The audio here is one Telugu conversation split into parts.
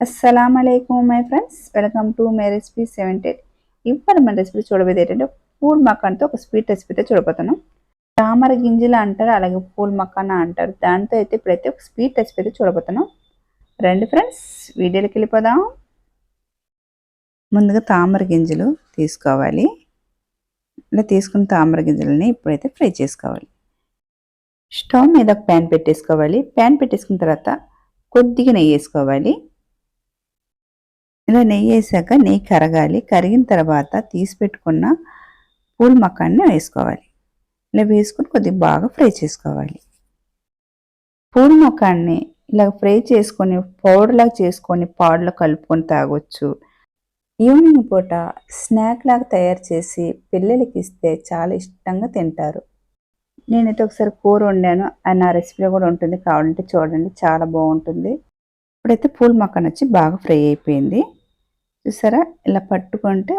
అస్సలం my friends, welcome to my recipe 78. ఇవాళ మన రెసిపీ చూడబోయేది ఏంటంటే పూల్ మకాన్తో ఒక స్వీట్ రెసిపీ అయితే చూడబోతున్నాం. తామర గింజలు అంటారు, అలాగే పూల్ మకానా అంటారు. దాంతో అయితే ఇప్పుడైతే ఒక స్వీట్ రెసిపీ అయితే చూడబోతున్నాం. రండి ఫ్రెండ్స్, వీడియోలోకి వెళ్ళిపోదాం. ముందుగా తామర గింజలు తీసుకోవాలి. ఇలా తీసుకున్న తామర గింజలని ఇప్పుడైతే ఫ్రై చేసుకోవాలి. స్టవ్ మీద ఒక ప్యాన్ పెట్టేసుకోవాలి. ప్యాన్ పెట్టేసుకున్న తర్వాత కొద్దిగా నెయ్యి వేసుకోవాలి. ఇలా నెయ్యి వేసాక నెయ్యి కరగాలి. కరిగిన తర్వాత తీసి పెట్టుకున్న పూల్ మకాన్ని వేసుకోవాలి. ఇలా వేసుకుని కొద్దిగా బాగా ఫ్రై చేసుకోవాలి. పూల్ మకాన్ని ఇలా ఫ్రై చేసుకొని పౌడర్లాగా చేసుకొని పాడులో కలుపుకొని తాగొచ్చు. ఈవినింగ్ పూట స్నాక్ లాగా తయారు చేసి పిల్లలకి ఇస్తే చాలా ఇష్టంగా తింటారు. నేనైతే ఒకసారి కూర వండాను, అది నా రెసిపీలో కూడా ఉంటుంది, కావాలంటే చూడండి, చాలా బాగుంటుంది. ఇప్పుడైతే పూల్ మకాన్ వచ్చి బాగా ఫ్రై అయిపోయింది. చూసారా, ఇలా పట్టుకుంటే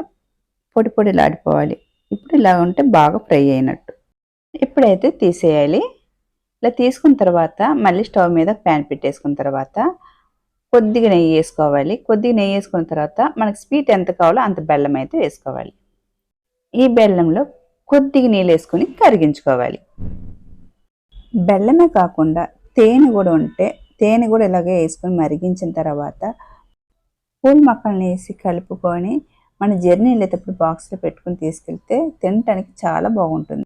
పొడి పొడిలాడిపోవాలి. ఇప్పుడు ఇలా ఉంటే బాగా ఫ్రై అయినట్టు. ఇప్పుడైతే తీసేయాలి. ఇలా తీసుకున్న తర్వాత మళ్ళీ స్టవ్ మీద ప్యాన్ పెట్టేసుకున్న తర్వాత కొద్దిగా నెయ్యి వేసుకోవాలి. కొద్దిగా నెయ్యి వేసుకున్న తర్వాత మనకి స్వీట్ ఎంత కావాలో అంత బెల్లం అయితే వేసుకోవాలి. ఈ బెల్లంలో కొద్దిగా నీళ్ళు వేసుకొని కరిగించుకోవాలి. బెల్లమే కాకుండా తేనె కూడా ఉంటే తేనె కూడా ఇలాగే వేసుకొని మరిగించిన తర్వాత పూల్ మకాన్ని వేసి కలుపుకొని మన జర్నీ వెళ్ళేటప్పుడు బాక్స్లో పెట్టుకుని తీసుకెళ్తే తినటానికి చాలా బాగుంటుంది.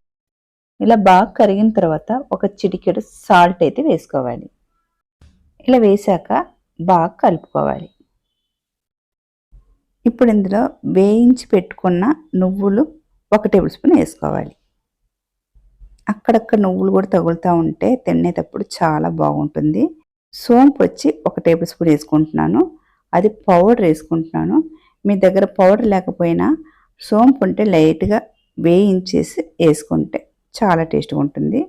ఇలా బాగా కరిగిన తర్వాత ఒక చిటికెడు సాల్ట్ అయితే వేసుకోవాలి. ఇలా వేసాక బాగా కలుపుకోవాలి. ఇప్పుడు ఇందులో వేయించి పెట్టుకున్న నువ్వులు 1 టేబుల్ స్పూన్ వేసుకోవాలి. అక్కడక్కడ నువ్వులు కూడా తగులుతూ ఉంటే తినేటప్పుడు చాలా బాగుంటుంది. సోంపు వచ్చి 1 టేబుల్ స్పూన్ వేసుకుంటున్నాను. అది పౌడర్ వేసుకుంటున్నాను. మీ దగ్గర పౌడర్ లేకపోయినా సోంపు ఉంటే లైట్గా వేయించేసి వేసుకుంటే చాలా టేస్ట్గా ఉంటుంది.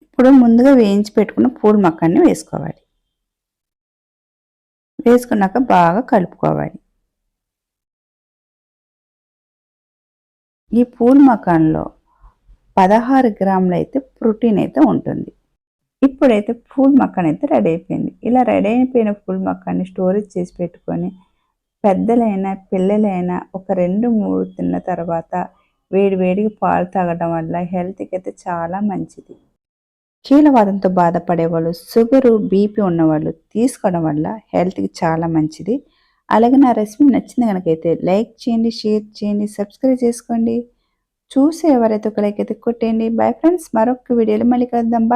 ఇప్పుడు ముందుగా వేయించి పెట్టుకున్న పూల్ మకాన్ని వేసుకోవాలి. వేసుకున్నాక బాగా కలుపుకోవాలి. ఈ పూల్ మకాన్లో 16 గ్రాములు అయితే ప్రోటీన్ అయితే ఉంటుంది. ఇప్పుడైతే పూల్ మకాన్ అయితే రెడీ అయిపోయింది. ఇలా రెడీ అయిపోయిన పూల్ మకాన్ని స్టోరేజ్ చేసి పెట్టుకొని పెద్దలైనా పిల్లలైనా ఒక 2-3 తిన్న తర్వాత వేడివేడికి పాలు తాగడం వల్ల హెల్త్కి అయితే చాలా మంచిది. కీళ్ళవాతంతో బాధపడేవాళ్ళు, షుగరు, బీపీ ఉన్నవాళ్ళు తీసుకోవడం వల్ల హెల్త్కి చాలా మంచిది. అలాగే నా రెసిపీ నచ్చింది కనుకైతే లైక్ చేయండి, షేర్ చేయండి, సబ్స్క్రైబ్ చేసుకోండి. చూసే ఎవరైతే ఒక లైక్ అయితే కొట్టేయండి. బై ఫ్రెండ్స్, మరొక వీడియోలో మళ్ళీ కలుద్దాం. బాయ్.